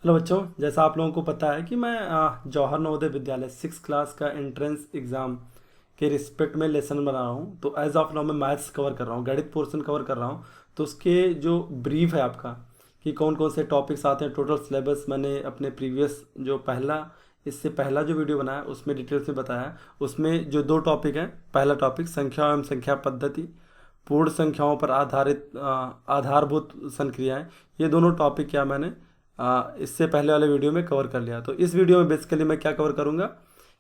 Hello बच्चों, जैसा आप लोगों को पता है कि मैं जवाहर नवोदय विद्यालय 6 क्लास का एंट्रेंस एग्ज़ाम के रिस्पेक्ट में लेसन बना रहा हूँ। तो एज ऑफ नाउ मैं मैथ्स कवर कर रहा हूँ, गणित पोर्शन कवर कर रहा हूँ। तो उसके जो ब्रीफ है आपका कि कौन कौन से टॉपिक्स आते हैं, टोटल सिलेबस मैंने अपने प्रीवियस जो पहला इससे पहला जो वीडियो बनाया उसमें डिटेल से बताया। उसमें जो 2 टॉपिक हैं, पहला टॉपिक संख्या एवं संख्या पद्धति, पूर्ण संख्याओं पर आधारित आधारभूत संक्रियाएं, ये दोनों टॉपिक क्या मैंने इससे पहले वाले वीडियो में कवर कर लिया। तो इस वीडियो में बेसिकली मैं क्या कवर करूंगा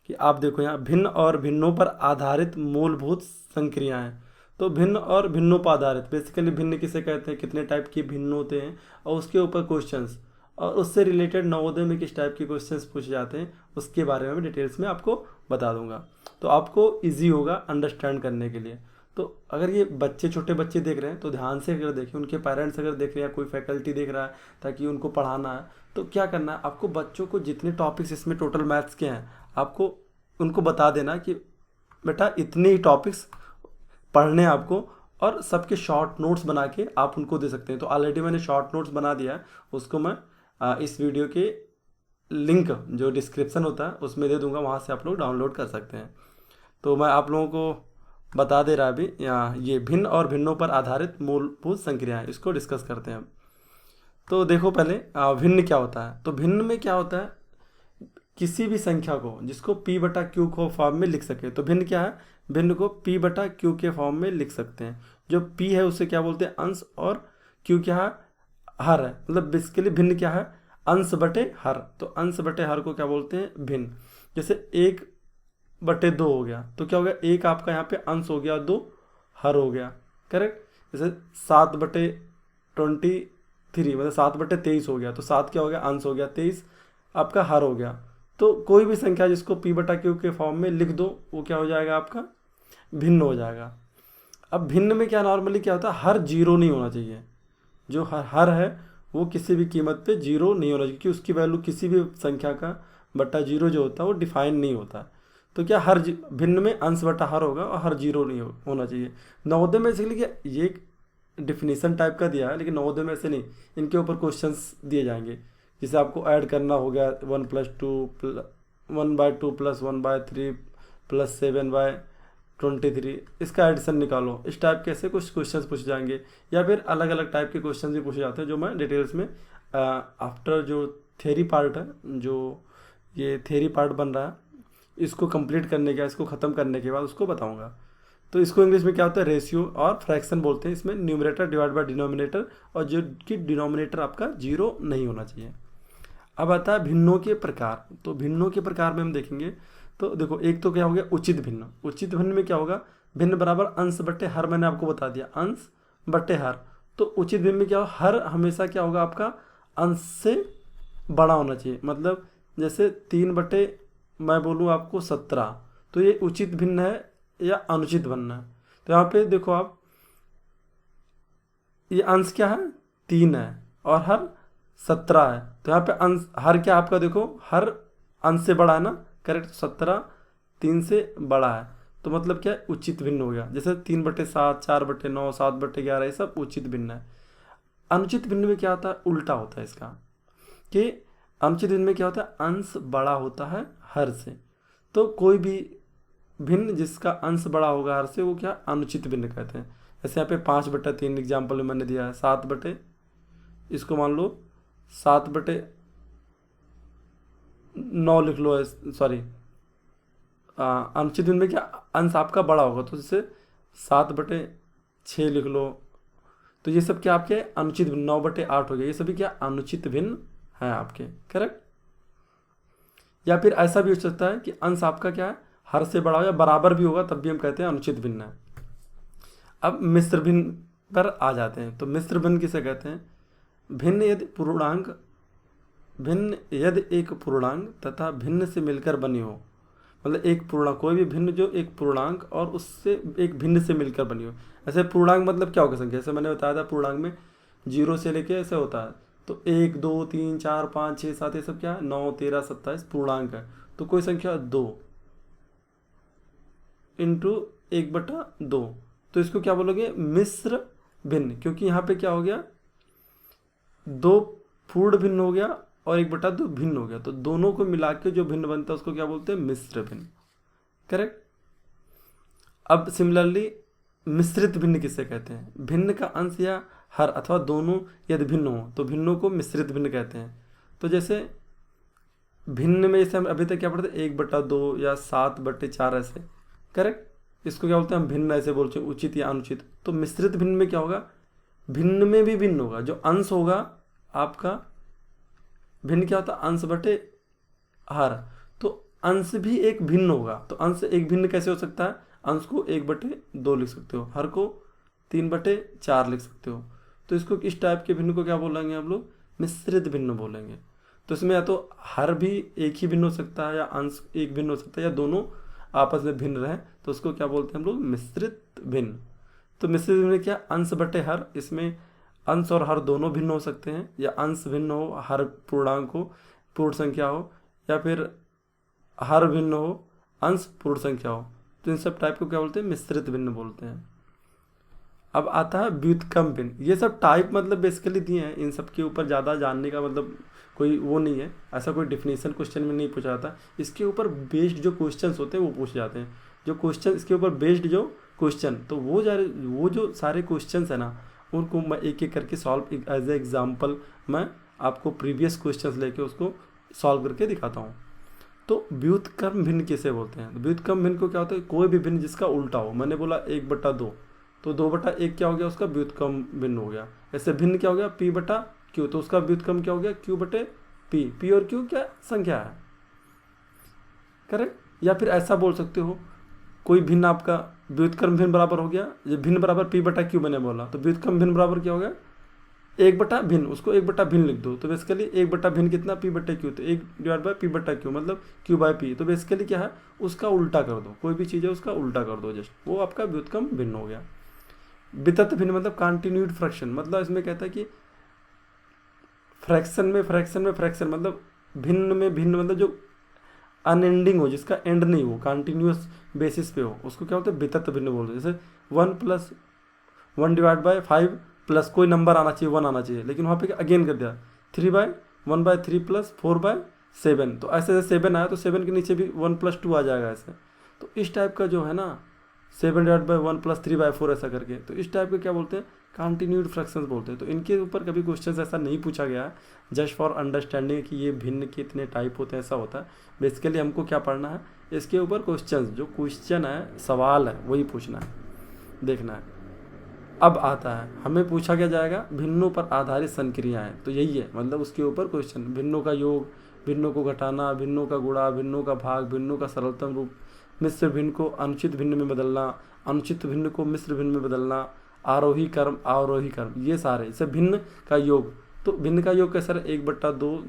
कि आप देखो यहाँ भिन्न और भिन्नों पर आधारित मूलभूत संक्रियाएं। तो भिन्न और भिन्नों पर आधारित, बेसिकली भिन्न किसे कहते हैं, कितने टाइप के भिन्न होते हैं, और उसके ऊपर क्वेश्चंस और उससे रिलेटेड नवोदय में किस टाइप के क्वेश्चंस पूछे जाते हैं उसके बारे में डिटेल्स में आपको बता दूंगा। तो आपको ईजी होगा अंडरस्टैंड करने के लिए। तो अगर ये बच्चे, छोटे बच्चे देख रहे हैं तो ध्यान से अगर देखें, उनके पेरेंट्स अगर देख रहे हैं, कोई फैकल्टी देख रहा है ताकि उनको पढ़ाना है, तो क्या करना है आपको, बच्चों को जितने टॉपिक्स इसमें टोटल मैथ्स के हैं आपको उनको बता देना कि बेटा इतने ही टॉपिक्स पढ़ने हैं आपको, और सबके शॉर्ट नोट्स बना के आप उनको दे सकते हैं। तो ऑलरेडी मैंने शॉर्ट नोट्स बना दिया है, उसको मैं इस वीडियो के लिंक जो डिस्क्रिप्शन होता है उसमें दे दूंगा, वहाँ से आप लोग डाउनलोड कर सकते हैं। तो मैं आप लोगों को बता दे रहा अभी यहाँ, ये भिन्न और भिन्नों पर आधारित मूलभूत संक्रियाएं, इसको डिस्कस करते हैं। तो देखो पहले भिन्न क्या होता है। तो भिन्न में क्या होता है, किसी भी संख्या को जिसको p बटा क्यू को फॉर्म में लिख सके। तो भिन्न क्या है, भिन्न को p बटा क्यू के फॉर्म में लिख सकते हैं। जो p है उसे क्या बोलते हैं, अंश, और q क्या है, हर है। मतलब बेसिकली भिन्न क्या है, अंश बटे हर। तो अंश बटे हर को क्या बोलते हैं, भिन्न। जैसे 1/2 हो गया तो क्या हो गया, 1 आपका यहाँ पे अंश हो गया, 2 हर हो गया, करेक्ट। जैसे 7/23 मतलब 7/23 हो गया, तो 7 क्या हो गया, अंश हो गया, 23 आपका हर हो गया। तो कोई भी संख्या जिसको p बटा क्यू के फॉर्म में लिख दो वो क्या हो जाएगा, आपका भिन्न हो जाएगा। अब भिन्न में क्या नॉर्मली क्या होता है, हर जीरो नहीं होना चाहिए। जो हर है वो किसी भी कीमत पे जीरो नहीं होना चाहिए, क्योंकि उसकी वैल्यू किसी भी संख्या का बटा जीरो जो होता है वो डिफाइन नहीं होता। तो क्या हर भिन्न में अंश बटा हर होगा और हर जीरो नहीं होना चाहिए। नवोदय में इसलिए क्या ये एक डिफिनीसन टाइप का दिया है, लेकिन नवोदय में ऐसे नहीं, इनके ऊपर क्वेश्चंस दिए जाएंगे। जैसे आपको ऐड करना हो गया 1+2 +1/2 +1/3 +7/23, इसका एडिशन निकालो, इस टाइप के ऐसे कुछ क्वेश्चंस पूछे जाएंगे। या फिर अलग अलग टाइप के क्वेश्चंस भी पूछे जाते हैं, जो मैं डिटेल्स में आफ्टर जो थ्योरी पार्ट है, जो ये थ्योरी पार्ट बन रहा है, इसको कंप्लीट करने के, इसको ख़त्म करने के बाद उसको बताऊंगा। तो इसको इंग्लिश में क्या होता है, रेशियो और फ्रैक्शन बोलते हैं। इसमें न्यूमरेटर डिवाइड बाय डिनोमिनेटर, और जो कि डिनोमिनेटर आपका जीरो नहीं होना चाहिए। अब आता है भिन्नों के प्रकार। तो भिन्नों के प्रकार में हम देखेंगे तो देखो, एक तो क्या हो गया उचित भिन्न। उचित भिन्न में क्या होगा, भिन्न बराबर अंश बटे हर, मैंने आपको बता दिया, अंश बटे हर। तो उचित भिन्न में क्या हो, हर हमेशा क्या होगा आपका अंश से बड़ा होना चाहिए। मतलब जैसे 3 बटे मैं बोलूँ आपको 17, तो ये उचित भिन्न है या अनुचित भिन्न है। तो यहाँ पे देखो आप, ये अंश क्या है, 3 है, और हर 17 है। तो यहाँ पे अंश, हर क्या आपका देखो, हर अंश से बड़ा है ना, करेक्ट। 17 3 से बड़ा है, तो मतलब क्या है, उचित भिन्न हो गया। जैसे 3/7, 4/9, 7/11, ये सब उचित भिन्न है। अनुचित भिन्न में क्या होता है, उल्टा होता है इसका, कि अनुचित भिन्न में क्या होता है, अंश बड़ा होता है हर से। तो कोई भी भिन्न जिसका अंश बड़ा होगा हर से, वो क्या अनुचित भिन्न कहते हैं। जैसे यहाँ पे 5/3 एग्जाम्पल में मैंने दिया है, 7 बटे, इसको मान लो 7/9 लिख लो, सॉरी, अनुचित भिन्न में क्या अंश आपका बड़ा होगा, तो जैसे 7/6 लिख लो। तो ये सब क्या आपके अनुचित भिन्न, 9/8 हो गया, ये सभी क्या अनुचित भिन्न है आपके, करेक्ट। या फिर ऐसा भी हो सकता है कि अंश आपका क्या है, हर से बड़ा हो या बराबर भी होगा, तब भी हम कहते हैं अनुचित भिन्न है। अब मिश्र भिन्न पर आ जाते हैं। तो मिश्र भिन्न किसे कहते हैं, भिन्न यदि एक पूर्णांक तथा भिन्न से मिलकर बनी हो। मतलब एक पूर्णांक, कोई भी भिन्न जो एक पूर्णांक और उससे एक भिन्न से मिलकर बनी हो। ऐसे पूर्णांक मतलब क्या होगा संख्या, जैसे मैंने बताया था पूर्णांक में 0 से लेके ऐसे होता है। तो 1 2 3 4 5 6 7, ये सब क्या है, 9 13 27 पूर्णांक है। तो कोई संख्या 2 इंटू 1/2, तो इसको क्या बोलोगे, मिश्र भिन्न। क्योंकि यहाँ पे क्या हो गया, 2 पूर्ण भिन्न हो गया और 1/2 भिन्न हो गया, तो दोनों को मिला के जो भिन्न बनता है उसको क्या बोलते हैं? मिश्र भिन्न। करेक्ट। अब सिमिलरली मिश्रित भिन्न किसे कहते हैं? भिन्न का अंश या हर अथवा दोनों यदि भिन्न हो तो भिन्नों को मिश्रित भिन्न कहते हैं। तो जैसे भिन्न में जैसे हम अभी तक क्या पढ़ते, 1/2 या 7/4 ऐसे। करेक्ट। इसको क्या बोलते हैं हम? भिन्न ऐसे बोलते हैं, उचित या अनुचित। तो मिश्रित भिन्न में क्या होगा? भिन्न में भी भिन्न होगा, जो अंश होगा आपका, भिन्न क्या होता है? अंश बटे हर। तो अंश भी एक भिन्न होगा, तो अंश एक भिन्न कैसे हो सकता है? अंश को 1/2 लिख सकते हो, हर को 3/4 लिख सकते हो। तो इसको इस टाइप के भिन्न को क्या बोलेंगे हम लोग? मिश्रित भिन्न बोलेंगे। तो इसमें या तो हर भी एक ही भिन्न हो सकता है, या अंश एक भिन्न हो सकता है, या दोनों आपस में भिन्न रहे, तो उसको क्या बोलते हैं हम लोग? मिश्रित भिन्न। तो मिश्रित भिन्न में क्या? अंश बटे हर। इसमें अंश और हर दोनों भिन्न हो सकते हैं, या अंश भिन्न हो, हर पूर्णांक हो, पूर्ण संख्या हो, या फिर हर भिन्न हो, अंश पूर्ण संख्या हो। तो इन सब टाइप को क्या बोलते हैं? मिश्रित भिन्न बोलते हैं। अब आता है व्युत्क्रम भिन्न। ये सब टाइप मतलब बेसिकली दिए हैं, इन सब के ऊपर ज़्यादा जानने का मतलब कोई वो नहीं है, ऐसा कोई डिफिनेशन क्वेश्चन में नहीं पूछा जाता। इसके ऊपर बेस्ड जो क्वेश्चंस होते हैं वो पूछे जाते हैं। जो क्वेश्चन इसके ऊपर बेस्ड जो क्वेश्चन, तो वो जो सारे क्वेश्चंस है ना, उनको मैं एक एक करके सॉल्व एज ए एग्जाम्पल मैं आपको प्रीवियस क्वेश्चंस लेके उसको सॉल्व करके दिखाता हूँ। तो व्युत्क्रम भिन्न किसे बोलते हैं? व्युत्क्रम भिन्न को क्या होता है? कोई भी भिन्न जिसका उल्टा हो। मैंने बोला 1/2, तो 2/1 क्या हो गया? उसका व्युत्क्रम भिन्न हो गया। ऐसे भिन्न क्या हो गया? p/q, तो उसका व्युत्क्रम क्या हो गया? q/p। p और q क्या संख्या है? करेक्ट। या फिर ऐसा बोल सकते हो, कोई भिन्न आपका व्युत्क्रम भिन्न बराबर हो गया, ये भिन्न बराबर p/q मैंने बोला, तो व्युत्क्रम भिन्न बराबर क्या हो गया? 1/भिन्न, उसको 1/भिन्न लिख दो। तो बेसिकली 1/भिन्न कितना? p/q, तो 1/p/q मतलब q/p। तो बेसिकली क्या है? उसका उल्टा कर दो, कोई भी चीज़ है उसका उल्टा कर दो, जस्ट वो आपका व्युत्क्रम भिन्न हो गया। वितत भिन्न मतलब कंटिन्यूड फ्रैक्शन, मतलब इसमें कहता है कि फ्रैक्शन में फ्रैक्शन मतलब भिन्न में भिन्न, मतलब जो अनएंडिंग हो, जिसका एंड नहीं हो, कंटिन्यूअस बेसिस पे हो, उसको क्या होता है? वितत भिन्न बोलते हैं। जैसे 1+1/5 प्लस कोई नंबर आना चाहिए, 1 आना चाहिए, लेकिन वहाँ पे अगेन कर दिया 3/1/3 प्लस 4/7। तो ऐसे 7 आया तो 7 के नीचे भी 1+2 आ जाएगा ऐसे। तो इस टाइप का जो है ना, 7/1 प्लस 3/4 ऐसा करके, तो इस टाइप के क्या बोलते हैं? कंटिन्यूड फ्रैक्शंस बोलते हैं। तो इनके ऊपर कभी क्वेश्चन ऐसा नहीं पूछा गया है, जस्ट फॉर अंडरस्टैंडिंग कि ये भिन्न के इतने टाइप होते हैं, ऐसा होता है। बेसिकली हमको क्या पढ़ना है? इसके ऊपर क्वेश्चन, जो क्वेश्चन है, सवाल है, वही पूछना है, देखना है। अब आता है, हमें पूछा क्या जाएगा? भिन्नों पर आधारित संक्रियाएं। तो यही है, मतलब उसके ऊपर क्वेश्चन, भिन्नों का योग, भिन्नों को घटाना, भिन्नों का गुणा, भिन्नों का भाग, भिन्नों का सरलतम रूप, मिश्र भिन्न को अनुचित भिन्न में बदलना, अनुचित भिन्न को मिश्र भिन्न में बदलना, आरोही कर्म अवरोही कर्म, ये सारे इसे भिन्न का योग। तो भिन्न का योग कैसा है? 1/2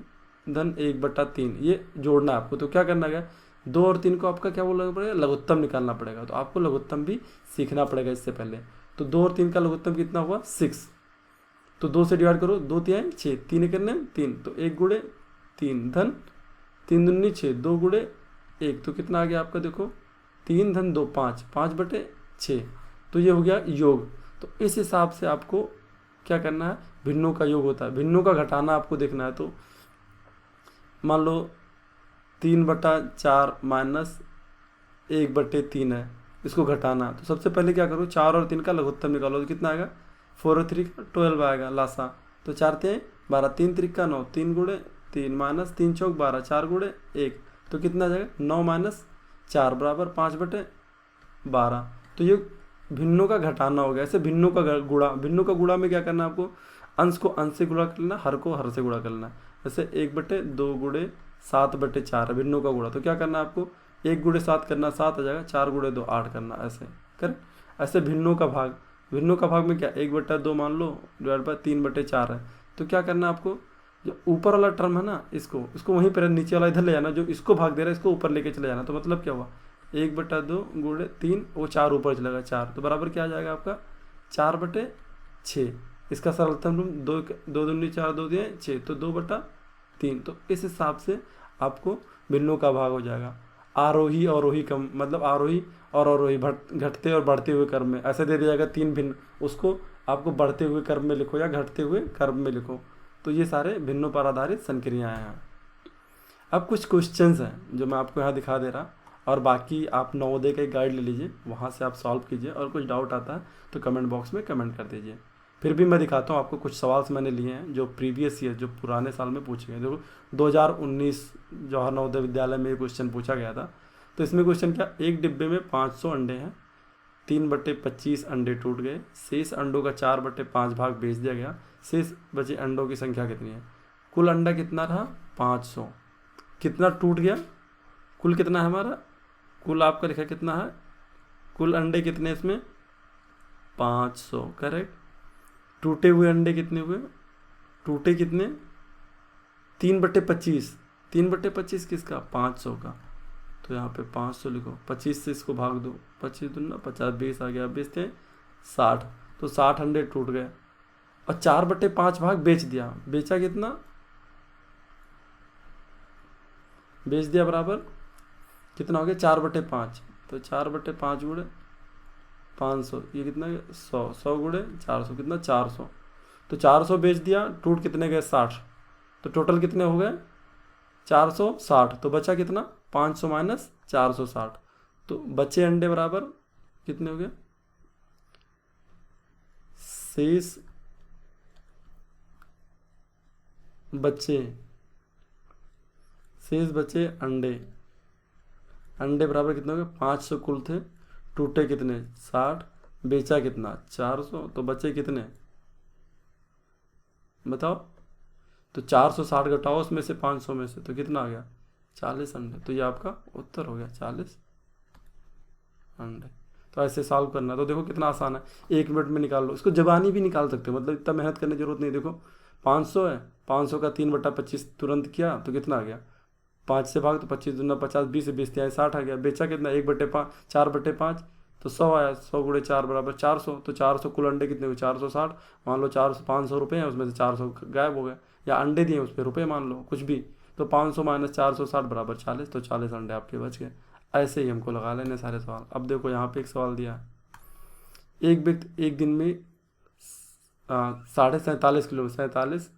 धन 1/3, ये जोड़ना है आपको। तो क्या करना है? 2 और 3 को आपका क्या बोलना पड़ेगा? लघुत्तम निकालना पड़ेगा। तो आपको लघुत्तम भी सीखना पड़ेगा इससे पहले। तो 2 और 3 का लघुत्तम कितना हुआ? 6। तो 2 से डिवाइड करो, 2 3 6, 3 करने 3, तो 1 गुणे 3 धन 3 दूनी 6, 2 गुणे 1, तो कितना आ गया आपका? देखो 3 धन 2 5, 5/6। तो ये हो गया योग। तो इस हिसाब से आपको क्या करना है? भिन्नों का योग होता है। भिन्नों का घटाना आपको देखना है। तो मान लो 3/4 माइनस 1/3 है, इसको घटाना। तो सबसे पहले क्या करो? 4 और 3 का लघुत्तम निकालो, तो कितना आएगा? 4 और 3 का 12 आएगा लासा। तो 4 3 12, 3 3 का 9, 3 गुणे 3 माइनस 3 चौक 12, 4 गुणे 1, तो कितना आ जाएगा? 9 माइनस 4 बराबर 5/12। तो ये भिन्नों का घटाना हो गया। ऐसे भिन्नों का गुणा, भिन्नों का गुणा में क्या करना है आपको? अंश को अंश से गुणा कर लेना, हर को हर से गुणा कर लेना। जैसे 1/2 गुणे 7/4 है भिन्नों का गुणा। तो क्या करना है आपको? 1 गुणे 7 करना, 7 आ जाएगा, 4 गुणे 2 8 करना, ऐसे कर। ऐसे भिन्नों का भाग, भिन्नों का भाग में क्या? 1/2 मान लो डिवाइड बाय 3/4 है। तो क्या करना है आपको? जो ऊपर वाला टर्म है ना, इसको वहीं पर, नीचे वाला इधर ले जाना, जो इसको भाग दे रहा है इसको ऊपर लेके चले जाना। तो मतलब क्या हुआ? 1/2 गुणे 3, वो 4 ऊपर चलेगा 4, तो बराबर क्या आ जाएगा आपका? 4/6। इसका सरलतम रूप 2 दूनी 4, 2 दिए 6, तो 2/3। तो इस हिसाब से आपको भिन्नों का भाग हो जाएगा। आरोही अवरोही क्रम, मतलब आरोही और अवरोही घटते और बढ़ते हुए क्रम में ऐसे दे दिया जाएगा 3 भिन्न, उसको आपको बढ़ते हुए क्रम में लिखो या घटते हुए क्रम में लिखो। तो ये सारे भिन्नों पर आधारित संक्रियाएं हैं। अब कुछ क्वेश्चंस हैं जो मैं आपको यहाँ दिखा दे रहा, और बाकी आप नवोदय का एक गाइड ले लीजिए, वहाँ से आप सॉल्व कीजिए, और कुछ डाउट आता है तो कमेंट बॉक्स में कमेंट कर दीजिए। फिर भी मैं दिखाता हूँ आपको कुछ सवाल मैंने लिए हैं जो प्रीवियस ईयर, जो पुराने साल में पूछे गए। देखो 2019 जवाहर नवोदय विद्यालय में ये क्वेश्चन पूछा गया था। तो इसमें क्वेश्चन क्या, एक डिब्बे में 500 अंडे हैं, 3/25 अंडे टूट गए, शेष अंडों का 4/5 भाग बेच दिया गया, शेष बचे अंडों की संख्या कितनी है। कुल अंडा कितना रहा, 500। कितना टूट गया, कुल कितना है हमारा, कुल आपका लिखा कितना है, कुल अंडे कितने इसमें, 500, करेक्ट। टूटे हुए अंडे कितने हुए, टूटे कितने, 3/25, 3/25 किसका, 500 का। तो यहाँ पे 500 लिखो, 25 से इसको भाग दो, 25 दूना 50, 20 आ गया, 20 थे 60, तो 60 अंडे टूट गए, और 4/5 भाग बेच दिया। बेचा कितना, बेच दिया बराबर कितना हो गया, 4/5। तो 4/5 गुणे 500, ये कितना, 100, 100 गुणे 400 कितना, 400। तो 400 बेच दिया, टूट कितने गए, 60। तो टोटल कितने हो गए, 460। तो बचा कितना, 500 माइनस 460। तो बचे अंडे बराबर कितने हो गए, शेष बचे अंडे, अंडे बराबर कितने हो गए, 500 कुल थे, टूटे कितने, 60, बेचा कितना, 400, तो बचे कितने बताओ। तो 460 घटाओ उसमें से 500 में से, तो कितना आ गया, 40 अंडे। तो ये आपका उत्तर हो गया, 40 अंडे। तो ऐसे सॉल्व करना। तो देखो कितना आसान है, 1 मिनट में निकाल लो। इसको जबानी भी निकाल सकते हो, मतलब इतना मेहनत करने की जरूरत नहीं। देखो 500 है, 500 का 3/25 तुरंत किया तो कितना आ गया, 5 से भाग तो 25 दूना 50, 20 से 20 आया 60 आ गया। बेचा कितना, 1/5, 4/5, तो 100 आया, 100 गुणे 4 बराबर 400। तो 400 कुल अंडे कितने हुए, 460। मान लो 400, 500 रुपये हैं, उसमें से 400 गायब हो गए, या अंडे दिए उस पर रुपये मान लो, कुछ भी। तो 500 माइनस 460 बराबर 40, तो 40 अंडे आपके बच गए। ऐसे ही हमको लगा लेने सारे सवाल। अब देखो यहाँ पे एक सवाल दिया है, एक व्यक्ति एक दिन में 47.5 किलोमीटर, 47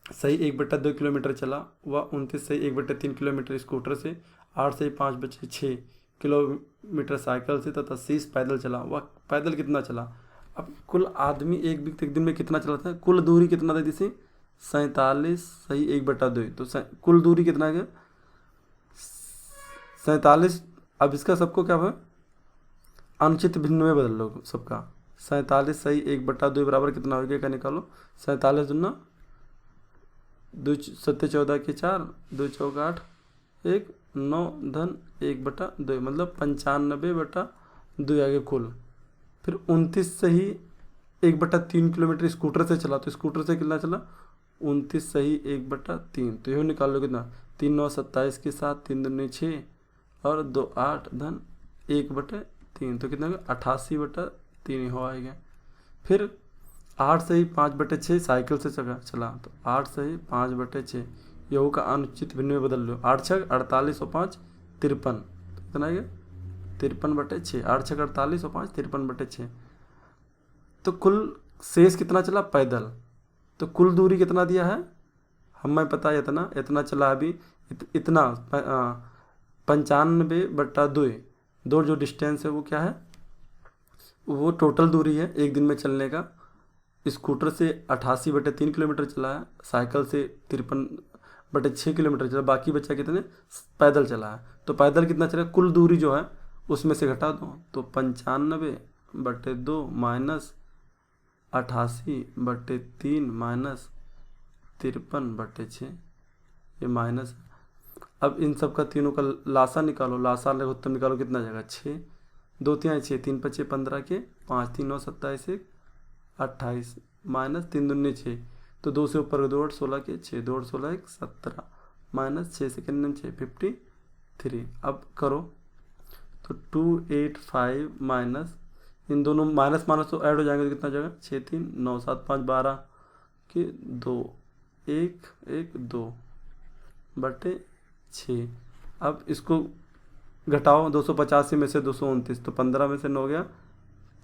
सही 1/2 किलोमीटर चला, वह 29 सही 1/3 किलोमीटर स्कूटर से, 8 सही 5/6 किलोमीटर साइकिल से, तथा 30 पैदल चला। वह पैदल कितना चला। अब कुल आदमी एक व्यक्ति एक दिन में कितना चलाता है, कुल दूरी कितना था जैसे 47 सही 1/2, तो कुल दूरी कितना है 47। अब इसका सबको क्या है, अनुचित भिन्न में बदल लो सबका। 47 सही 1/2 बराबर कितना हो गया, क्या निकालो, 47 दूना 2 7 14 के 4, 2 चौका 8, 1 9 धन 1/2, मतलब 95/2 आगे कुल। फिर 29 सही 1/3 किलोमीटर स्कूटर से चला, तो स्कूटर से कितना चला, 29 सही 1/3। तो यह निकाल लो कितना, 3 9 27 के साथ 3 दूनी 6 और 2 8 धन 1/3, तो कितना 88/3 हो आएगा। फिर 8 सही 5/6 साइकिल से चला, तो 8 सही 5/6 यहू का अनुचित भिन्न में बदल लो। 8 6 48 और 5 53, कितना आएगा 53/6। 8 6 48 और 5 53/6। तो कुल शेष कितना चला पैदल, तो कुल दूरी कितना दिया है हमें पता है, इतना चला अभी, इतना 95/2। दो जो डिस्टेंस है वो क्या है, वो टोटल दूरी है एक दिन में चलने का। स्कूटर से 88/3 किलोमीटर चला है, साइकिल से 53/6 किलोमीटर चला, बाकी बच्चा कितने पैदल चला है। तो पैदल कितना चला, कुल दूरी जो है उसमें से घटा दो, तो 95/2 माइनस 88/3 माइनस 53/6, ये माइनस। अब इन सब का तीनों का लासा निकालो, लासा लघुत्तम निकालो, कितना जाएगा 6, 2 3 6, 3 5 15 के 5 3 9 27 1 28 माइनस 3 दूनी 6, तो 2 से ऊपर 2 8 16 के 6, 2 8 16 1 17 माइनस 6 सेकेंड 6 53। अब करो तो 285 माइनस, इन दोनों माइनस माइनस तो ऐड हो जाएंगे, तो कितना जाएगा 6 3 9 7 5 12 के 2 1 1 2/6। अब इसको घटाओ, 285 में से 229, तो 15 में से 9 गया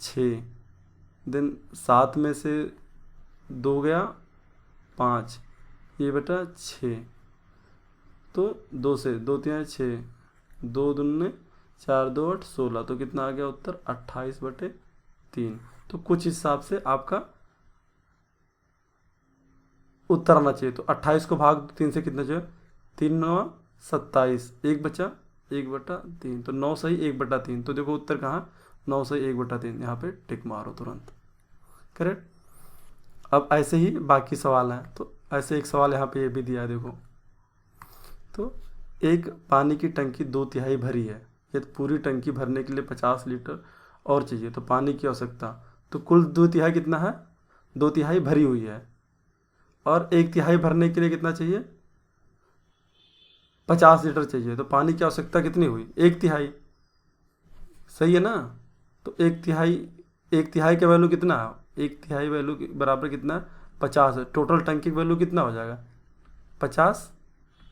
6, देन 7 में से 2 गया 5, ये बटा 6, तो 2 से 2 3 6, 2 दूने 4 2 8 16, तो कितना आ गया उत्तर 28/3। तो कुछ हिसाब से आपका उत्तर आना चाहिए। तो 28 को भाग 3 से कितना जो है 3 9 27, 1 बचा 1/3, तो 9 सही 1/3। तो देखो उत्तर कहाँ 9 सही 1/3, यहाँ पे टिक मारो तुरंत, करेक्ट। अब ऐसे ही बाकी सवाल हैं। तो ऐसे एक सवाल यहाँ पे ये भी दिया है देखो। तो एक पानी की टंकी 2/3 भरी है, यदि पूरी टंकी भरने के लिए 50 लीटर और चाहिए तो पानी की आवश्यकता। तो कुल 2/3 कितना है, 2/3 भरी हुई है, और 1/3 भरने के लिए कितना चाहिए 50 लीटर चाहिए, तो पानी की आवश्यकता कितनी हुई 1/3, सही है ना। तो 1/3 का वैल्यू कितना है, 1/3 वैल्यू बराबर कितना है 50 है। टोटल टंकी की वैल्यू कितना हो जाएगा 50,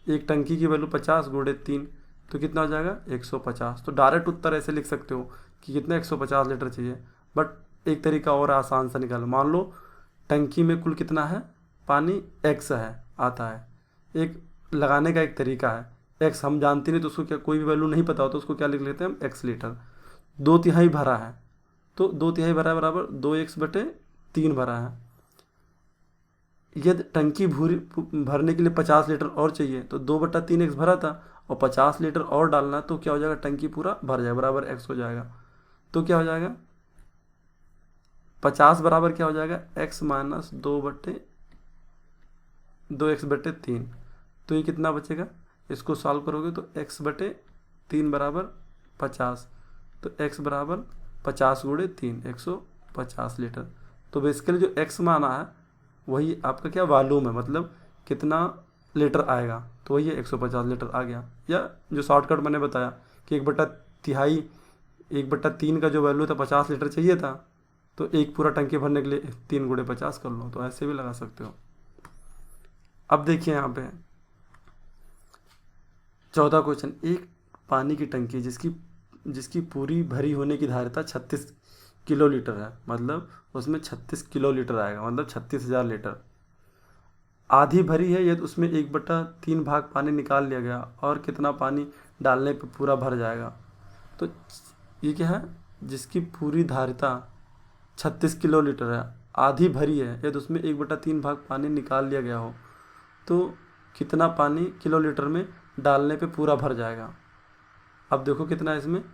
एक टंकी की वैल्यू 50 गुणे 3, तो कितना हो जाएगा 150। तो डायरेक्ट उत्तर ऐसे लिख सकते हो कि कितना 150 लीटर चाहिए। बट एक तरीका और आसान सा निकालो, मान लो टंकी में कुल कितना है पानी x है आता है। एक लगाने का एक तरीका है, x हम जानते नहीं तो उसको क्या कोई भी वैल्यू नहीं पता हो तो उसको क्या लिख लेते हैं हम x लीटर। 2/3 भरा है, तो 2/3 भरा है बराबर 2x/3 भरा है। यदि टंकी भरने के लिए 50 लीटर और चाहिए तो 2/3x भरा था और 50 लीटर और डालना, तो क्या हो जाएगा टंकी पूरा भर जाएगा बराबर x हो जाएगा। तो क्या हो जाएगा 50 बराबर क्या हो जाएगा x माइनस 2x/3। तो ये कितना बचेगा, इसको सॉल्व करोगे तो x/3 बराबर 50, तो x बराबर 50 गुणे 3 150 लीटर। तो बेसिकली जो x माना है वही आपका क्या वॉल्यूम है, मतलब कितना लीटर आएगा, तो वही 150 लीटर आ गया। या जो शॉर्टकट मैंने बताया कि 1/3 का जो वैल्यू था 50 लीटर चाहिए था, तो एक पूरा टंकी भरने के लिए 3 गुणे 50 कर लो, तो ऐसे भी लगा सकते हो। अब देखिए यहाँ पे 14 क्वेश्चन, एक पानी की टंकी जिसकी पूरी भरी होने की धारिता 36 किलो लीटर है, मतलब उसमें 36 किलो लीटर आएगा, मतलब 36,000 लीटर। आधी भरी है यदि उसमें 1/3 भाग पानी निकाल लिया गया और कितना पानी डालने पर पूरा भर जाएगा। तो ये क्या है, जिसकी पूरी धारिता 36 किलो लीटर है, आधी भरी है यदि उसमें 1/3 भाग पानी निकाल लिया गया हो, तो कितना पानी किलो लीटर में डालने पे पूरा भर जाएगा। अब देखो कितना है इसमें,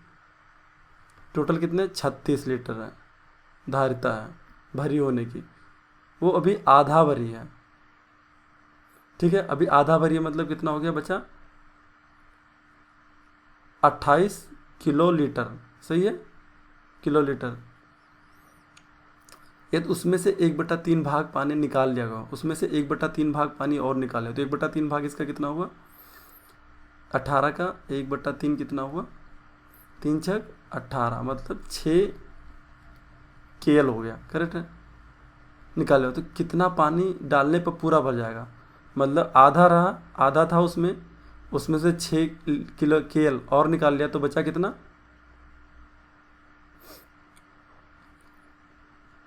टोटल कितने 36 लीटर है धारिता है भरी होने की, वो अभी आधा भरी है, ठीक है। अभी आधा भरी है मतलब कितना हो गया बचा 28 किलो लीटर, सही है किलो लीटर। यदि उसमें से 1/3 भाग पानी निकाल लिया गया, उसमें से 1/3 भाग पानी और निकाले, तो 1/3 भाग इसका कितना हुआ 18 का 1/3 कितना हुआ 3 6 18, मतलब 6 KL हो गया, करेक्ट है। निकाले तो कितना पानी डालने पर पूरा भर जाएगा, मतलब आधा रहा, आधा था उसमें से 6 किलो KL और निकाल लिया, तो बचा कितना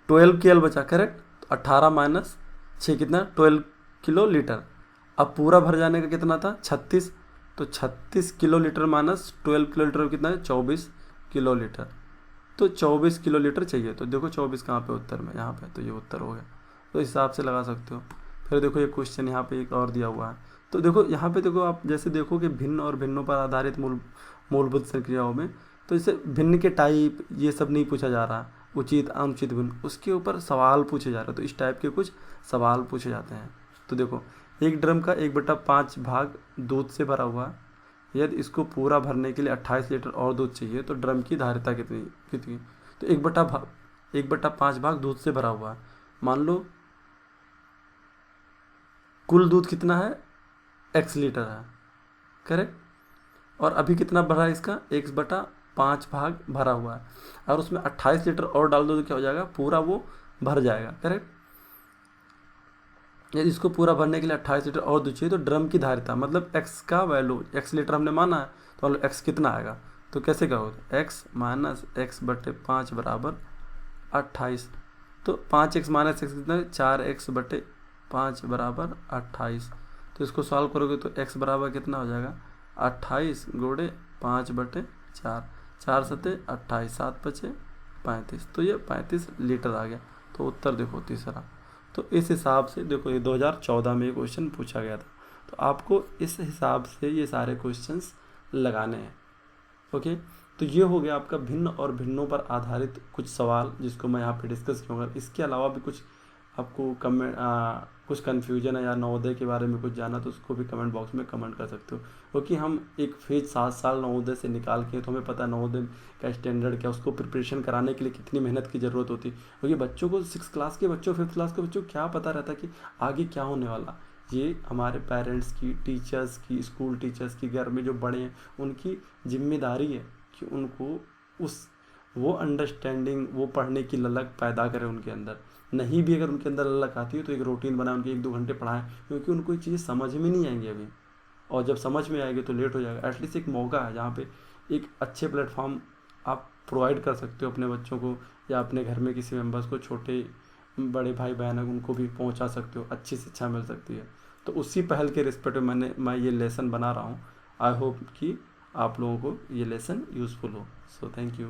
12 KL बचा, करेक्ट। 18 माइनस 6 कितना 12 किलो लीटर। अब पूरा भर जाने का कितना था 36, तो 36 kilo litre minus 12 kilo litre कितना है 24 किलो लीटर, तो 24 किलो लीटर चाहिए। तो देखो 24 कहाँ पे उत्तर में, यहाँ पे, तो ये उत्तर हो गया। तो इस हिसाब से लगा सकते हो। फिर देखो ये क्वेश्चन यहाँ पे एक और दिया हुआ है, तो देखो यहाँ पे देखो आप जैसे देखो कि भिन्न और भिन्नों पर आधारित मूलभूत संक्रियाओं में, तो इसे भिन्न के टाइप ये सब नहीं पूछा जा रहा, उचित अनुचित भिन्न, उसके ऊपर सवाल पूछे जा रहे, तो इस टाइप के कुछ सवाल पूछे जाते हैं। तो देखो एक ड्रम का 1/5 भाग दूध से भरा हुआ है, यदि इसको पूरा भरने के लिए 28 लीटर और दूध चाहिए तो ड्रम की धारिता कितनी। तो 1/5 भाग दूध से भरा हुआ है, मान लो कुल दूध कितना है x लीटर है, करेक्ट। और अभी कितना भरा है इसका 1/5 भाग भरा हुआ है, और उसमें 28 लीटर और डाल दो तो क्या हो जाएगा पूरा वो भर जाएगा, करेक्ट। यदि इसको पूरा भरने के लिए 28 लीटर और दूध चाहिए तो ड्रम की धारिता, मतलब x का वैल्यू, x लीटर हमने माना है तो मतलब x कितना आएगा, तो कैसे क्या होगा x माइनस x/5 बराबर 28। तो 5x माइनस x कितना है 4x/5 5 बराबर 28। तो इसको सॉल्व करोगे तो x बराबर कितना हो जाएगा 28 गुणे 5/4, 4 सते 28, 7 बचे 35। तो ये 35 लीटर आ गया। तो उत्तर देखो तीसरा। तो इस हिसाब से देखो ये 2014 में ये क्वेश्चन पूछा गया था। तो आपको इस हिसाब से ये सारे क्वेश्चंस लगाने हैं। ओके, तो ये हो गया आपका भिन्न और भिन्नों पर आधारित कुछ सवाल जिसको मैं यहाँ पे डिस्कस करूँगा। इसके अलावा भी कुछ आपको कुछ कन्फ्यूजन है या नवोदय के बारे में कुछ जाना तो उसको भी कमेंट बॉक्स में कमेंट कर सकते हो। क्योंकि हम एक फेज 7 साल नवोदय से निकाल के तो हमें पता है नवोदय का स्टैंडर्ड क्या, उसको प्रिपरेशन कराने के लिए कितनी मेहनत की ज़रूरत होती है। क्योंकि बच्चों को 6 क्लास के बच्चों 5th क्लास के बच्चों को क्या पता रहता कि आगे क्या होने वाला। ये हमारे पेरेंट्स की, टीचर्स की, स्कूल टीचर्स की, घर में जो बड़े हैं उनकी जिम्मेदारी है कि उनको वो अंडरस्टैंडिंग, वो पढ़ने की ललक पैदा करें उनके अंदर। नहीं भी अगर उनके अंदर ललक आती है तो एक रूटीन बनाए, उनके 1-2 घंटे पढ़ाएं, क्योंकि उनको ये चीज़ें समझ में नहीं आएंगी अभी। और जब समझ में आएगी तो लेट हो जाएगा। एटलीस्ट एक मौका है जहाँ पे एक अच्छे प्लेटफॉर्म आप प्रोवाइड कर सकते हो अपने बच्चों को, या अपने घर में किसी मेम्बर्स को, छोटे बड़े भाई बहन है उनको भी पहुँचा सकते हो, अच्छी शिक्षा मिल सकती है। तो उसी पहल के रिस्पेक्ट में मैं ये लेसन बना रहा हूँ। आई होप कि आप लोगों को ये लेसन यूज़फुल हो। So thank you.